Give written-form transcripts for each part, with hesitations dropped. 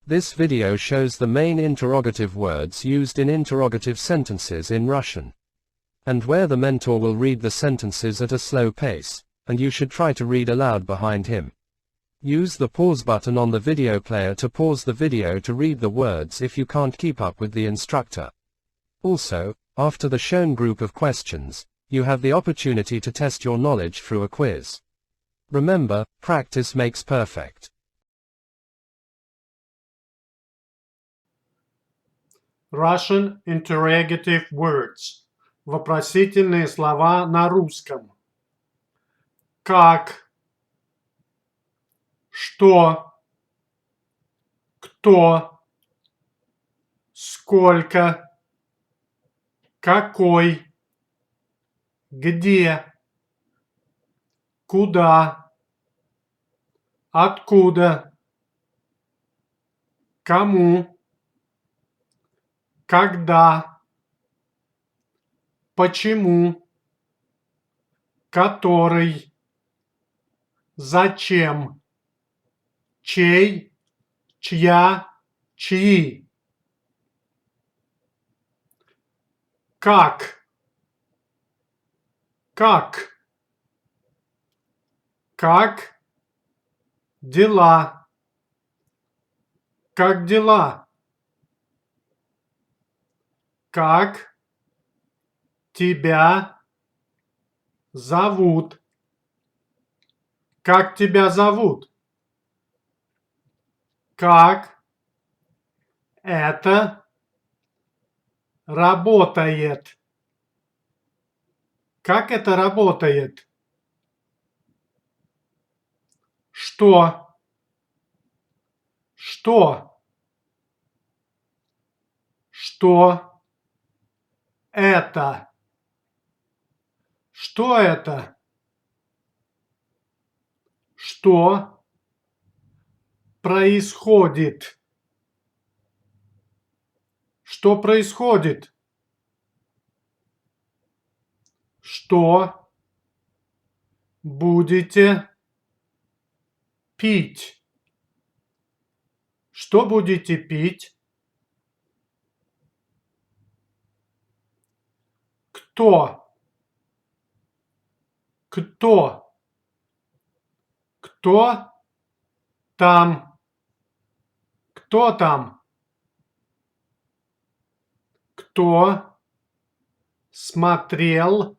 This video shows the main interrogative words used in interrogative sentences in Russian, and where the mentor will read the sentences at a slow pace, and you should try to read aloud behind him. Use the pause button on the video player to pause the video to read the words if you can't keep up with the instructor. Also, after the shown group of questions, you have the opportunity to test your knowledge through a quiz. Remember, practice makes perfect. Russian interrogative words. Вопросительные слова на русском. Как? Что? Кто? Сколько? Какой? Где? Куда? Откуда? Кому? Когда? Почему? Который? Зачем? Чей? Чья? Чьи? Как? Как? Как? Дела? Как дела? Как тебя зовут? Как тебя зовут? Как это работает? Как это работает? Что? Что? Что это? Что это? Что происходит? Что происходит? Что будете пить? Что будете пить? Кто? Кто? Кто там? Кто там? Кто смотрел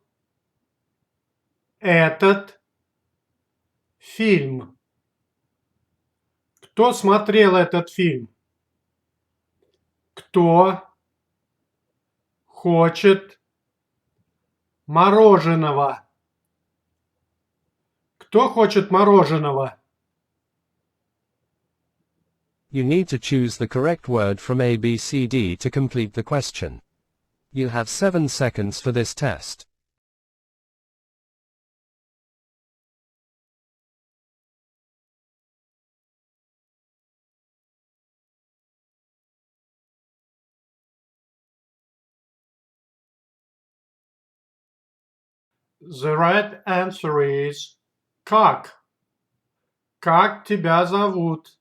этот фильм? Кто смотрел этот фильм? Кто хочет мороженого? Кто хочет мороженого? You need to choose the correct word from A, B, C, D to complete the question. You have 7 seconds for this test. The right answer is как? Как тебя зовут?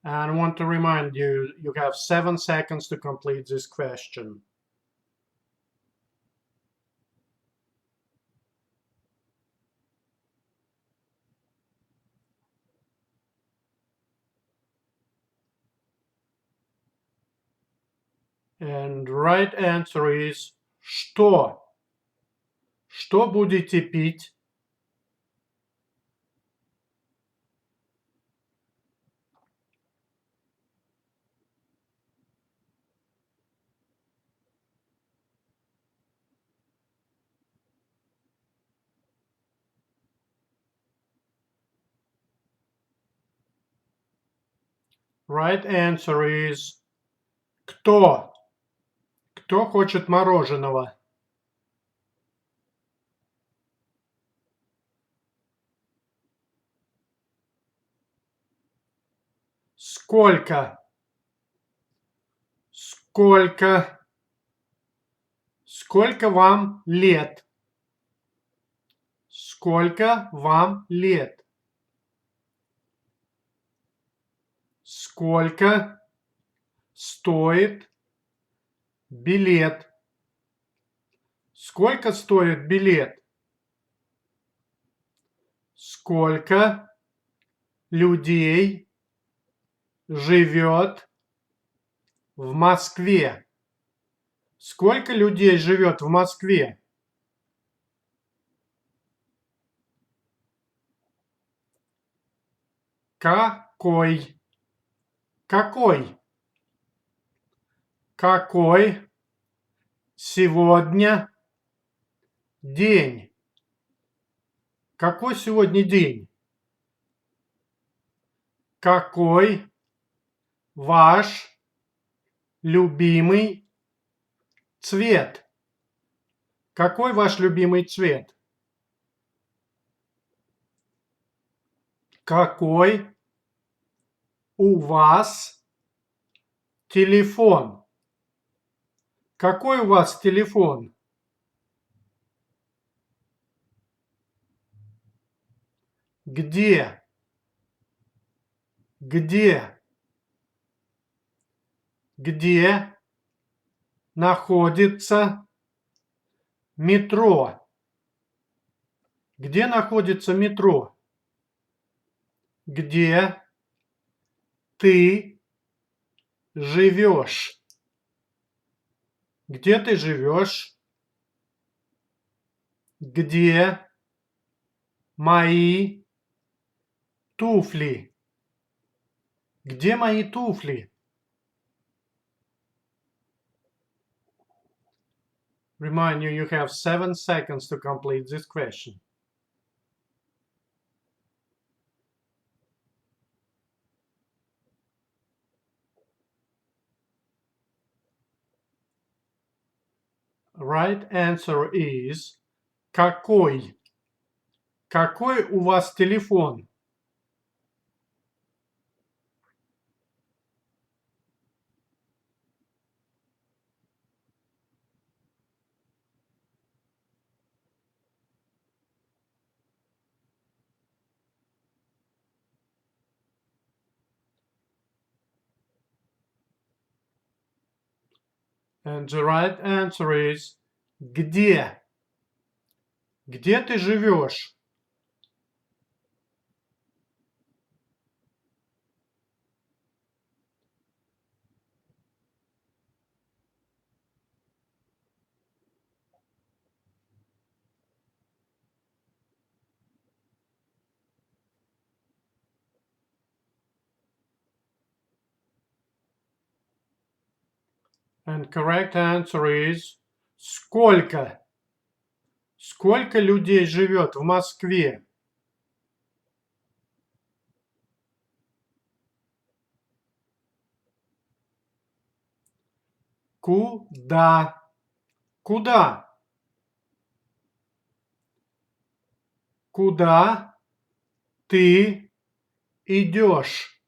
And I want to remind you, you have 7 seconds to complete this question. And right answer is что? Что будете пить? Right answer is кто? Кто хочет мороженого? Сколько? Сколько? Сколько вам лет? Сколько вам лет? Сколько стоит билет? Сколько стоит билет? Сколько людей живет в Москве? Сколько людей живет в Москве? Какой? Какой? Какой сегодня день? Какой сегодня день? Какой ваш любимый цвет? Какой ваш любимый цвет? Какой у вас телефон? Какой у вас телефон? Где? Где? Где находится метро? Где находится метро? Где ты живешь? Где ты живешь? Где мои туфли? Где мои туфли? Remind you have 7 seconds to complete this question. Right answer is какой? Какой у вас телефон? And the right answer is где? Где ты живешь? And correct answer is сколько? Сколько людей живет в Москве? Куда? Куда? Куда ты идешь?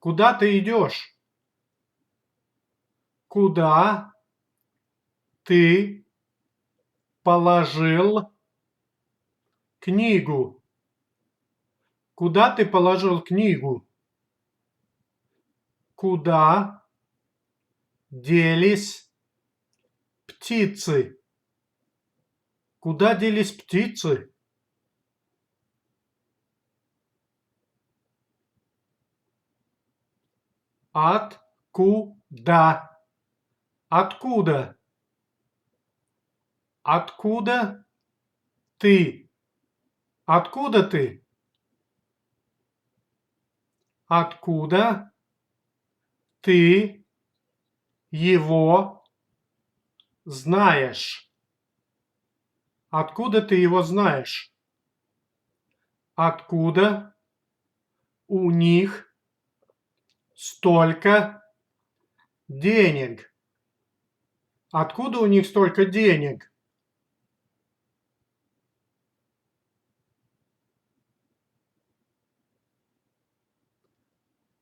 Куда ты идешь? Куда ты положил книгу? Куда ты положил книгу? Куда делись птицы? Куда делись птицы? Откуда? Откуда? Откуда ты? Откуда ты? Откуда ты его знаешь? Откуда ты его знаешь? Откуда у них столько денег? Откуда у них столько денег?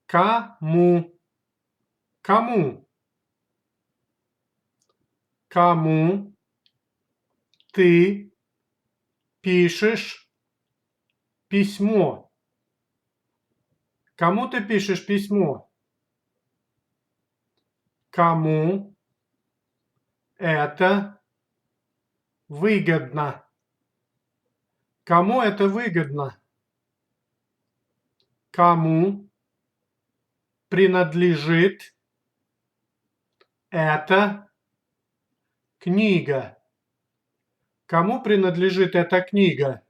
Кому? Кому? Кому ты пишешь письмо? Кому ты пишешь письмо? Кому это выгодно? Кому это выгодно? Кому принадлежит эта книга? Кому принадлежит эта книга?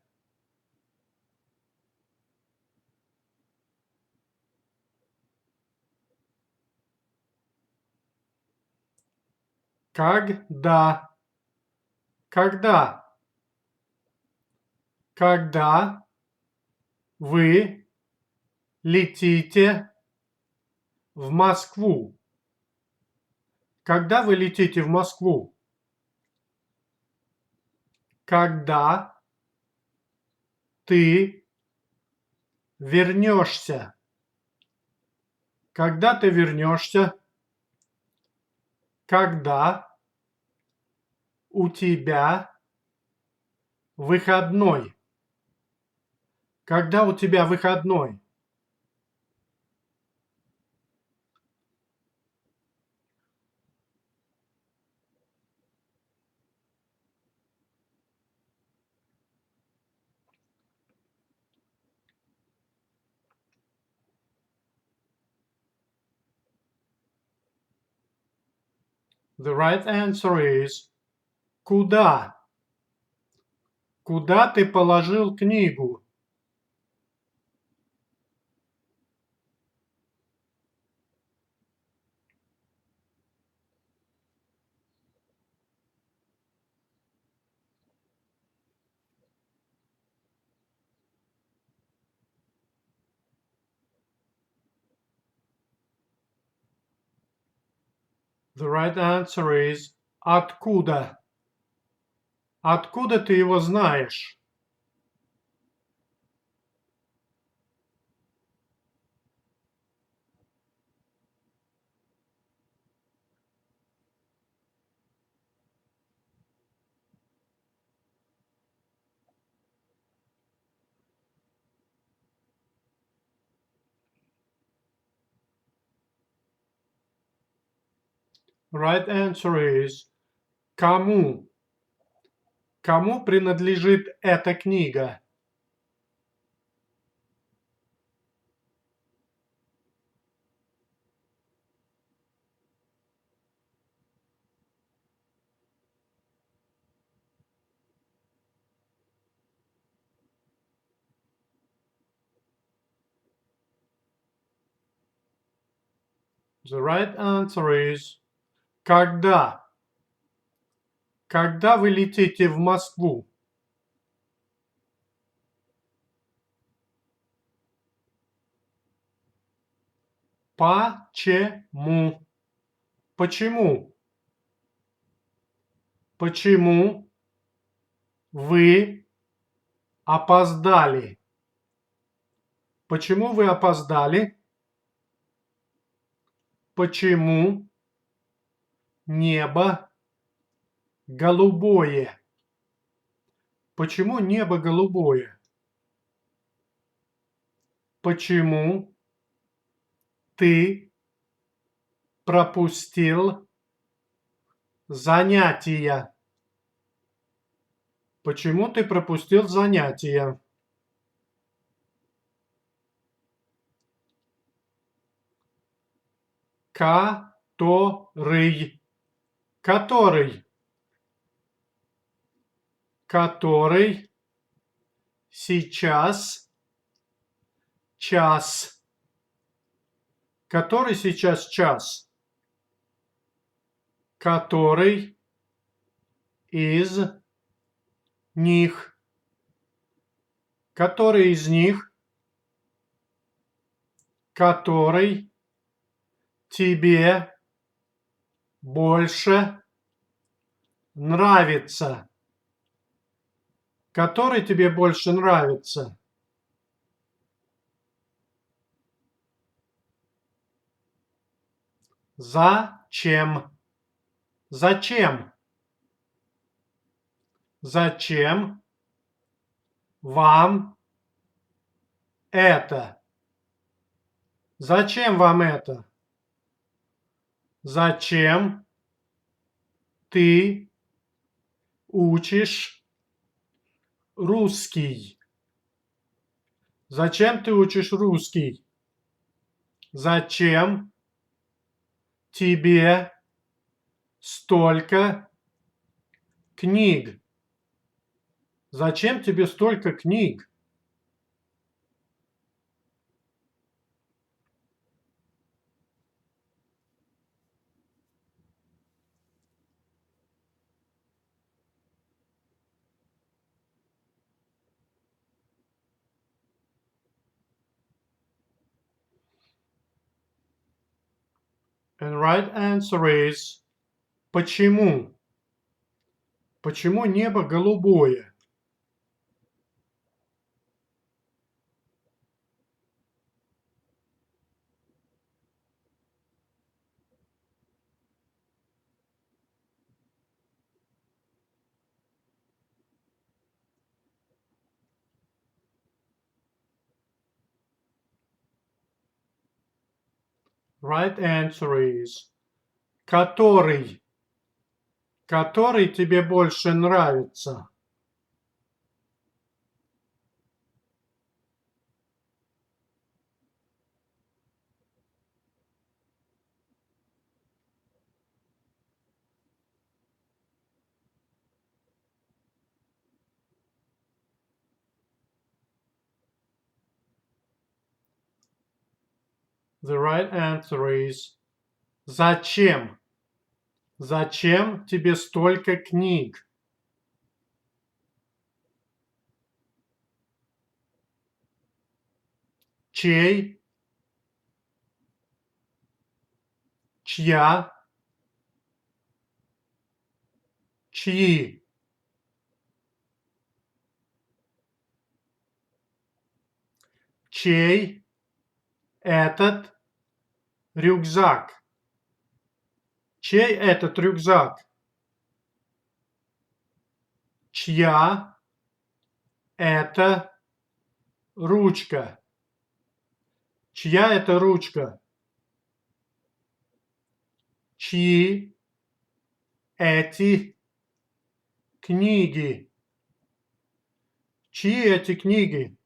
Когда? Когда? Когда вы летите в Москву? Когда вы летите в Москву? Когда ты вернешься? Когда ты вернешься? Когда у тебя выходной? Когда у тебя выходной? The right answer is куда? Куда ты положил книгу? The right answer is откуда? Откуда ты его знаешь? Right answer is кому? Кому принадлежит эта книга? The right answer is когда? Когда вы летите в Москву? Почему? Почему? Почему вы опоздали? Почему вы опоздали? Почему небо голубое? Почему небо голубое? Почему ты пропустил занятия? Почему ты пропустил занятия? Который. Который. Который сейчас час. Который сейчас час? Который из них? Который из них? Который тебе больше нравится? Который тебе больше нравится? Зачем? Зачем? Зачем вам это? Зачем вам это? Зачем ты учишь русский? Зачем ты учишь русский? Зачем тебе столько книг? Зачем тебе столько книг? And right answer is почему? Почему небо голубое? Right answer is который. Который тебе больше нравится? The right answer is зачем? Зачем тебе столько книг? Чей? Чья? Чьи? Чей этот рюкзак? Чей этот рюкзак? Чья это ручка? Чья это ручка? Чьи эти книги? Чьи эти книги?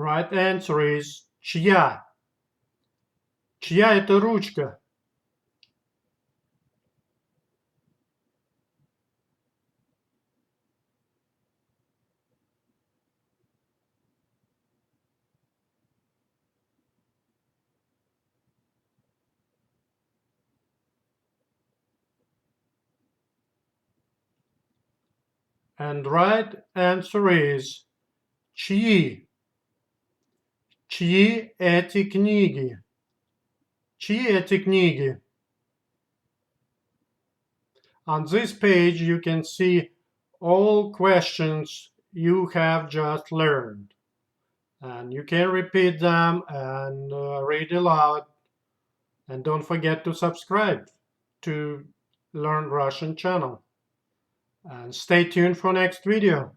Right answer is чья? Чья это ручка? And right answer is чьи? Чьи эти книги? Чьи эти книги? On this page you can see all questions you have just learned. And you can repeat them and read aloud. And don't forget to subscribe to Learn Russian channel. And stay tuned for next video.